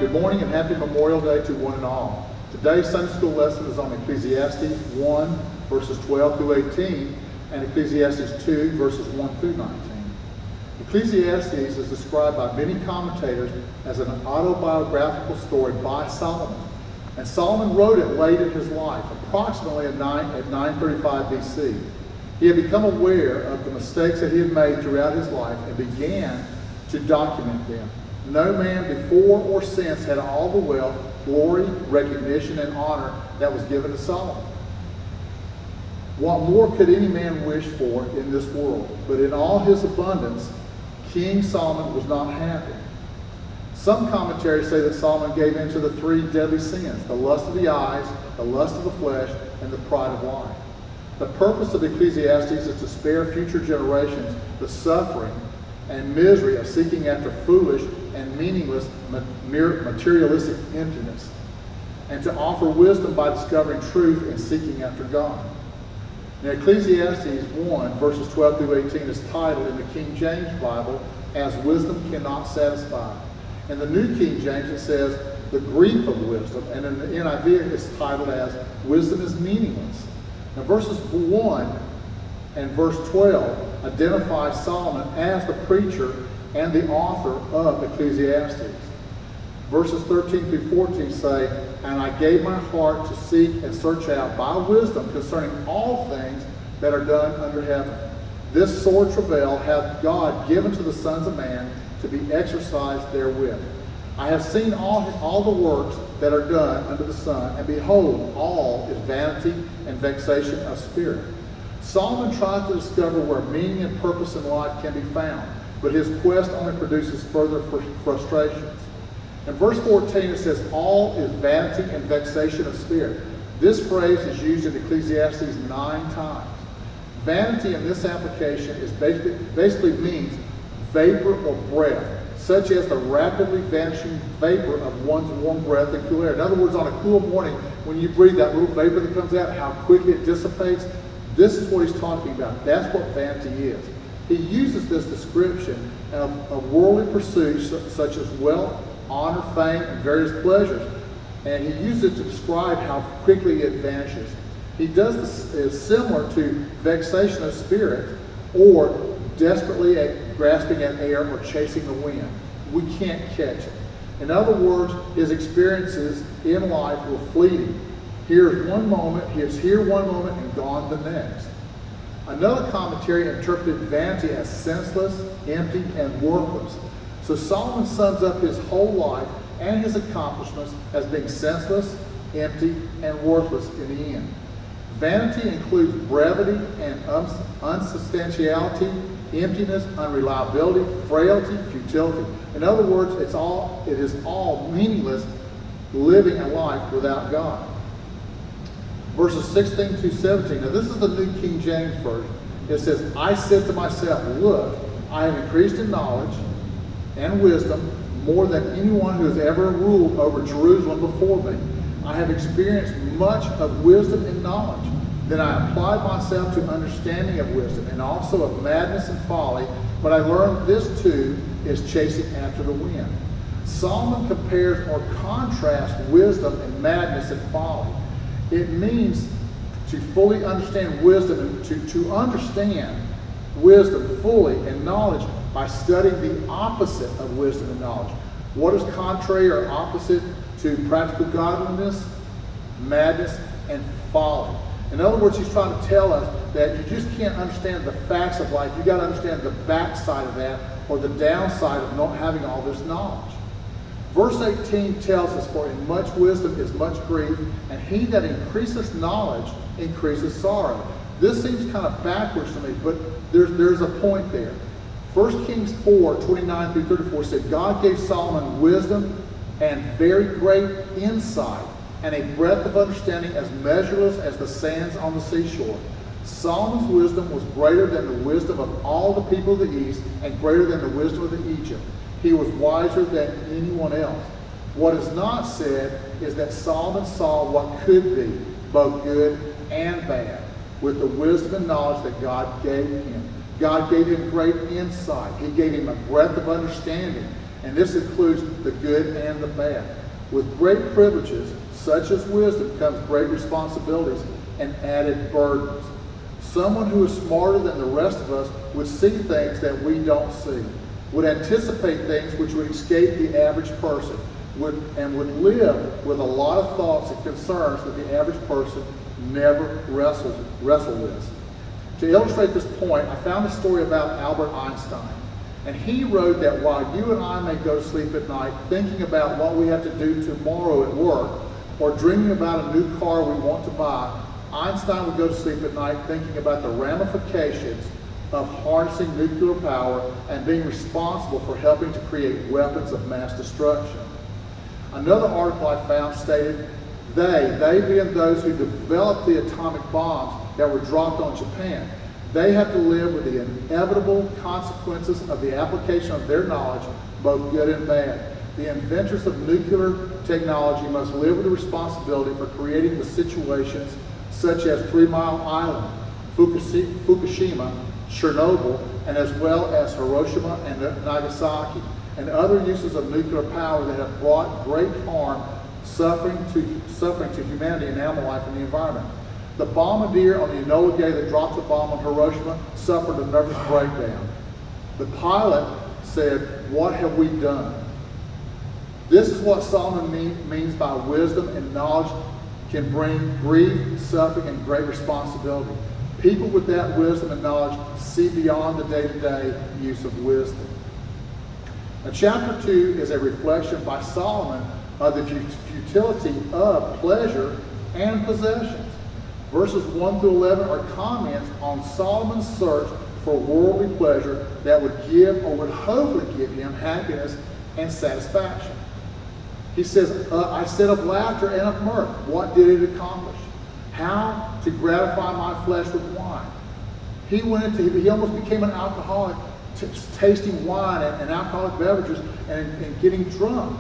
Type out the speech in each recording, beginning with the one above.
Good morning and happy Memorial Day to one and all. Today's Sunday school lesson is on Ecclesiastes 1, verses 12 through 18, and Ecclesiastes 2, verses 1 through 19. Ecclesiastes is described by many commentators as an autobiographical story by Solomon. And Solomon wrote it late in his life, approximately at 935 BC. He had become aware of the mistakes that he had made throughout his life and began to document them. No man before or since had all the wealth, glory, recognition, and honor that was given to Solomon. What more could any man wish for in this world? But in all his abundance, King Solomon was not happy. Some commentaries say that Solomon gave in to the three deadly sins: the lust of the eyes, the lust of the flesh, and the pride of life. The purpose of Ecclesiastes is to spare future generations the suffering and misery of seeking after foolish and meaningless materialistic emptiness, and to offer wisdom by discovering truth and seeking after God. Now, Ecclesiastes 1, verses 12 through 18 is titled in the King James Bible as "Wisdom Cannot Satisfy." In the New King James it says "The Grief of Wisdom," and in the NIV it's titled as "Wisdom is Meaningless." Now, verses 1 and verse 12 identify Solomon as the preacher and the author of Ecclesiastes. Verses 13 through 14 say, "And I gave my heart to seek and search out by wisdom concerning all things that are done under heaven. This sore travail hath God given to the sons of man to be exercised therewith. I have seen all the works that are done under the sun, and behold, all is vanity and vexation of spirit." Solomon tries to discover where meaning and purpose in life can be found, but his quest only produces further frustrations. In verse 14 it says, "All is vanity and vexation of spirit." This phrase is used in Ecclesiastes 9 times. Vanity in this application is basically means vapor or breath, such as the rapidly vanishing vapor of one's warm breath and cool air. In other words, on a cool morning, when you breathe that little vapor that comes out, how quickly it dissipates. This is what he's talking about. That's what vanity is. He uses this description of worldly pursuits such as wealth, honor, fame, and various pleasures, and he uses it to describe how quickly it vanishes. He does this is similar to vexation of spirit, or desperately grasping at air or chasing the wind. We can't catch it. In other words, his experiences in life were fleeting. Here's one moment, he's here one moment and gone the next. Another commentary interpreted vanity as senseless, empty, and worthless. So Solomon sums up his whole life and his accomplishments as being senseless, empty, and worthless in the end. Vanity includes brevity and unsubstantiality, emptiness, unreliability, frailty, futility. In other words, it is all meaningless living a life without God. Verses 16 through 17. Now this is the New King James Version. It says, "I said to myself, look, I have increased in knowledge and wisdom more than anyone who has ever ruled over Jerusalem before me. I have experienced much of wisdom and knowledge. Then I applied myself to understanding of wisdom and also of madness and folly, but I learned this too is chasing after the wind." Solomon compares or contrasts wisdom and madness and folly. It means to fully understand wisdom and to understand wisdom fully and knowledge by studying the opposite of wisdom and knowledge. What is contrary or opposite to practical godliness? Madness and folly. In other words, he's trying to tell us that you just can't understand the facts of life. You've got to understand the backside of that, or the downside of not having all this knowledge. Verse 18 tells us, "For in much wisdom is much grief, and he that increases knowledge increases sorrow." This seems kind of backwards to me, but there's a point there. 1 Kings 4, 29 through 34 said, "God gave Solomon wisdom and very great insight, and a breadth of understanding as measureless as the sands on the seashore." Solomon's wisdom was greater than the wisdom of all the people of the East, and greater than the wisdom of Egypt. He was wiser than anyone else. What is not said is that Solomon saw what could be, both good and bad, with the wisdom and knowledge that God gave him. God gave him great insight. He gave him a breadth of understanding. and this includes the good and the bad. With great privileges, such as wisdom, comes great responsibilities and added burdens. Someone who is smarter than the rest of us would see things that we don't see, would anticipate things which would escape the average person, would live with a lot of thoughts and concerns that the average person never wrestle with. To illustrate this point, I found a story about Albert Einstein. And he wrote that while you and I may go to sleep at night thinking about what we have to do tomorrow at work, or dreaming about a new car we want to buy, Einstein would go to sleep at night thinking about the ramifications of harnessing nuclear power and being responsible for helping to create weapons of mass destruction. Another article I found stated, they being those who developed the atomic bombs that were dropped on Japan, they have to live with the inevitable consequences of the application of their knowledge, both good and bad. The inventors of nuclear technology must live with the responsibility for creating the situations such as 3 Mile Island, Fukushima, Chernobyl, and as well as Hiroshima and Nagasaki, and other uses of nuclear power that have brought great harm, suffering to humanity and animal life and the environment. The bombardier on the Enola Gay that dropped the bomb on Hiroshima suffered a nervous breakdown. The pilot said, "What have we done?" This is what Solomon means by wisdom and knowledge can bring grief, suffering, and great responsibility. People with that wisdom and knowledge see beyond the day-to-day use of wisdom. Now, chapter 2 is a reflection by Solomon of the futility of pleasure and possessions. Verses 1 through 11 are comments on Solomon's search for worldly pleasure that would give or would hopefully give him happiness and satisfaction. He says, I said of laughter and of mirth, what did it accomplish? How to gratify my flesh with wine. He almost became an alcoholic, tasting wine and alcoholic beverages and getting drunk.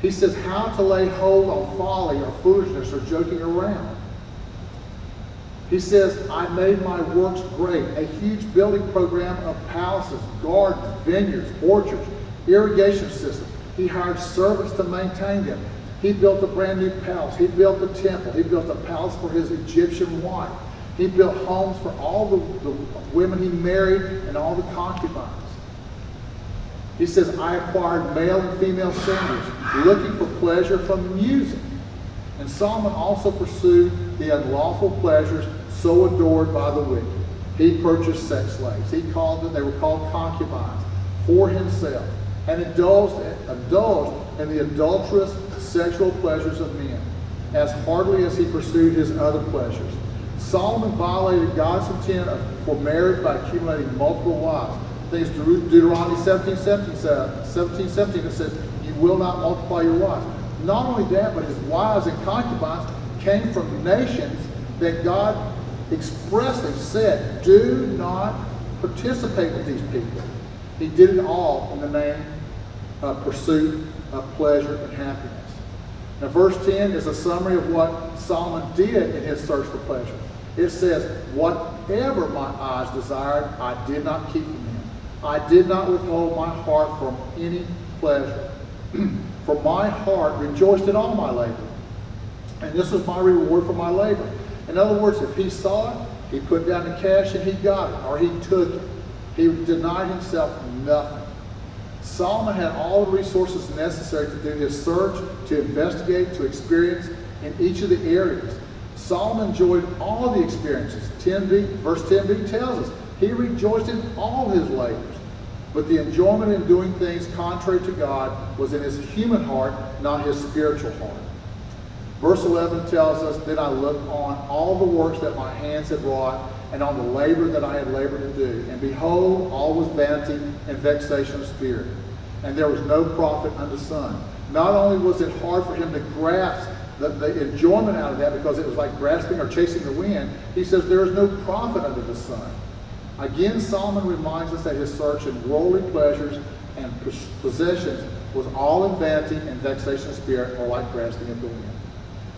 He says, how to lay hold on folly or foolishness or joking around. He says, I made my works great, a huge building program of palaces, gardens, vineyards, orchards, irrigation systems. He hired servants to maintain them. He built a brand new palace. He built a temple. He built a palace for his Egyptian wife. He built homes for all the women he married and all the concubines. He says, I acquired male and female singers, looking for pleasure from music. And Solomon also pursued the unlawful pleasures so adored by the wicked. He purchased sex slaves. They were called concubines, for himself, and indulged in the adulterous sexual pleasures of men, as heartily as he pursued his other pleasures. Solomon violated God's intent for marriage by accumulating multiple wives. Things Deuteronomy 17:17 that says, you will not multiply your wives. Not only that, but his wives and concubines came from nations that God expressly said, do not participate with these people. He did it all in the name of pursuit of pleasure and happiness. Now, verse 10 is a summary of what Solomon did in his search for pleasure. It says, whatever my eyes desired, I did not keep from him. I did not withhold my heart from any pleasure. For my heart rejoiced in all my labor. And this was my reward for my labor. In other words, if he saw it, he put down the cash and he got it, or he took it. He denied himself nothing. Solomon had all the resources necessary to do his search, to investigate, to experience in each of the areas. Solomon enjoyed all the experiences. Verse 10b tells us he rejoiced in all his labors. But the enjoyment in doing things contrary to God was in his human heart, not his spiritual heart. Verse 11 tells us, then I looked on all the works that my hands had wrought, and on the labor that I had labored to do. And behold, all was vanity and vexation of spirit. And there was no profit under the sun. Not only was it hard for him to grasp the enjoyment out of that, because it was like grasping or chasing the wind, he says there is no profit under the sun. Again, Solomon reminds us that his search in worldly pleasures and possessions was all in vanity and vexation of spirit, or like grasping at the wind.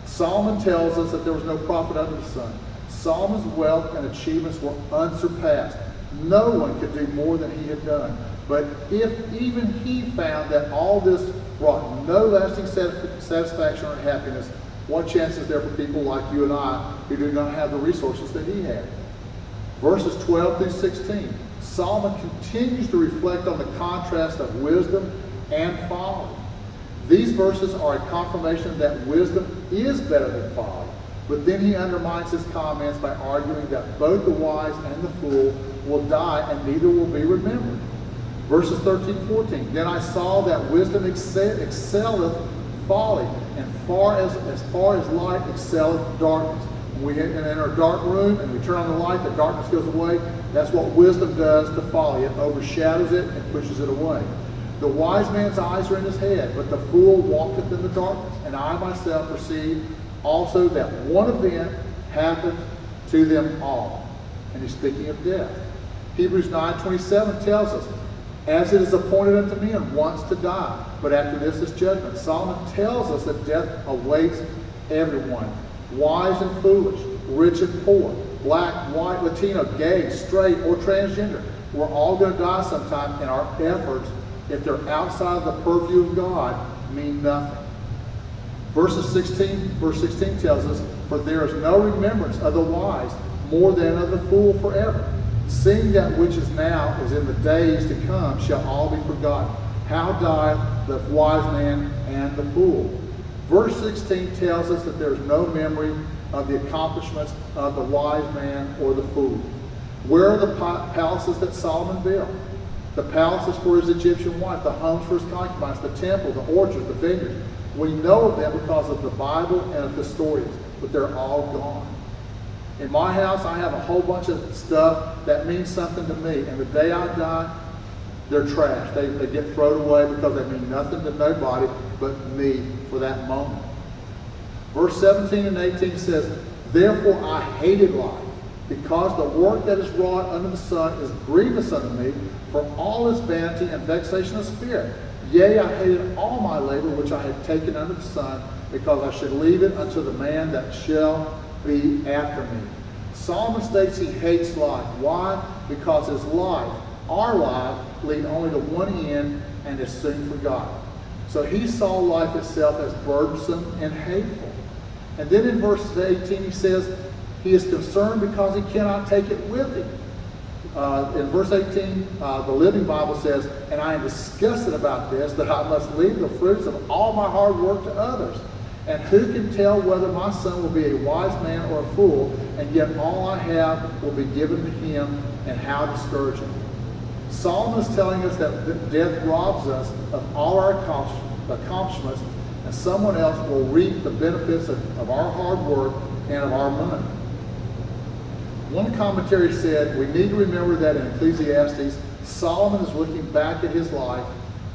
Solomon tells us that there was no profit under the sun. Solomon's wealth and achievements were unsurpassed. No one could do more than he had done. But if even he found that all this brought no lasting satisfaction or happiness, what chance is there for people like you and I who do not have the resources that he had? Verses 12 through 16. Solomon continues to reflect on the contrast of wisdom and folly. These verses are a confirmation that wisdom is better than folly, but then he undermines his comments by arguing that both the wise and the fool will die and neither will be remembered. Verses 13-14. Then I saw that wisdom excelleth folly, and as far as light excelleth darkness. When we enter a dark room and we turn on the light, the darkness goes away. That's what wisdom does to folly. It overshadows it and pushes it away. The wise man's eyes are in his head, but the fool walketh in the darkness. And I myself perceive also that one event happened to them all. And he's speaking of death. Hebrews 9:27 tells us, as it is appointed unto men once to die, but after this is judgment. Solomon tells us that death awaits everyone, wise and foolish, rich and poor, black, white, Latino, gay, straight, or transgender. We're all going to die sometime, and our efforts, if they're outside of the purview of God, mean nothing. Verse 16 tells us, for there is no remembrance of the wise more than of the fool forever. Seeing that which is now is in the days to come shall all be forgotten. How dieth the wise man and the fool? Verse 16 tells us that there is no memory of the accomplishments of the wise man or the fool. Where are the palaces that Solomon built? The palaces for his Egyptian wife, the homes for his concubines, the temple, the orchards, the vineyards. We know of them because of the Bible and of historians, but they're all gone. In my house, I have a whole bunch of stuff that means something to me, and the day I die, they're trash. They get thrown away because they mean nothing to nobody but me for that moment. Verse 17 and 18 says, therefore I hated life, because the work that is wrought under the sun is grievous unto me, for all is vanity and vexation of spirit. Yea, I hated all my labor which I had taken under the sun, because I should leave it unto the man that shall be after me. Solomon states he hates life. Why? Because his life, our life, lead only to one end and is soon forgotten. So he saw life itself as burdensome and hateful. And then in verse 18 he says he is concerned because he cannot take it with him. In verse 18, the Living Bible says, and I am disgusted about this, that I must leave the fruits of all my hard work to others. And who can tell whether my son will be a wise man or a fool, and yet all I have will be given to him, and how discouraging. Solomon is telling us that death robs us of all our accomplishments, and someone else will reap the benefits of our hard work and of our money. One commentary said, we need to remember that in Ecclesiastes, Solomon is looking back at his life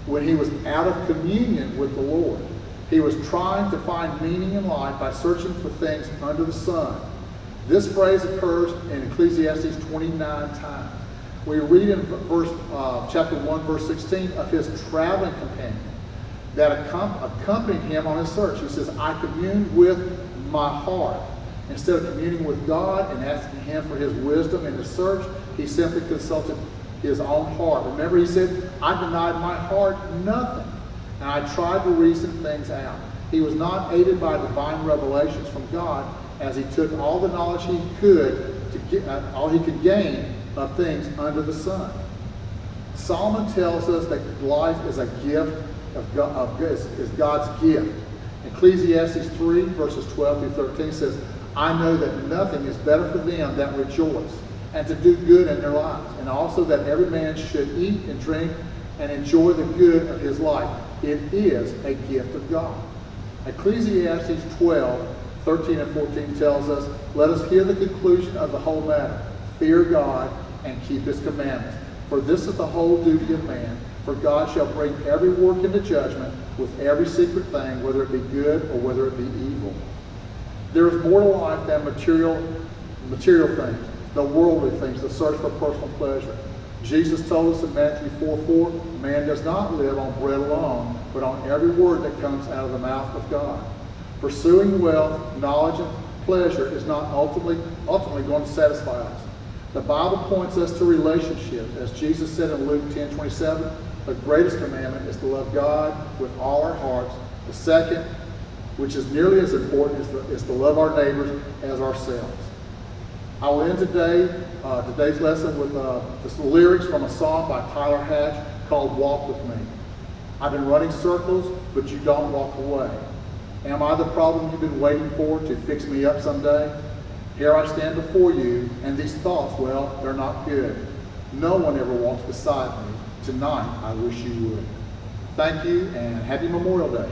when he was out of communion with the Lord. He was trying to find meaning in life by searching for things under the sun. This phrase occurs in Ecclesiastes 29 times. We read in chapter 1, verse 16 of his traveling companion that accompanied him on his search. He says, I communed with my heart. Instead of communing with God and asking him for his wisdom in his search, he simply consulted his own heart. Remember, he said, I denied my heart nothing, and I tried to reason things out. He was not aided by divine revelations from God, as he took all the knowledge he could all he could gain of things under the sun. Solomon tells us that life is a gift of God, is God's gift. Ecclesiastes 3, verses 12 through 13 says, I know that nothing is better for them that rejoice, and to do good in their lives, and also that every man should eat and drink and enjoy the good of his life. It is a gift of God. Ecclesiastes 12, 13 and 14 tells us, let us hear the conclusion of the whole matter. Fear God and keep his commandments. For this is the whole duty of man. For God shall bring every work into judgment with every secret thing, whether it be good or whether it be evil. There is more to life than material things, the worldly things, the search for personal pleasure. Jesus told us in Matthew 4:4, man does not live on bread alone, but on every word that comes out of the mouth of God. Pursuing wealth, knowledge, and pleasure is not ultimately going to satisfy us. The Bible points us to relationships. As Jesus said in Luke 10:27, the greatest commandment is to love God with all our hearts. The second, which is nearly as important, is to love our neighbors as ourselves. I will end today's lesson with the lyrics from a song by Tyler Hatch called Walk With Me. I've been running circles, but you don't walk away. Am I the problem you've been waiting for to fix me up someday? Here I stand before you, and these thoughts, well, they're not good. No one ever walks beside me. Tonight, I wish you would. Thank you, and happy Memorial Day.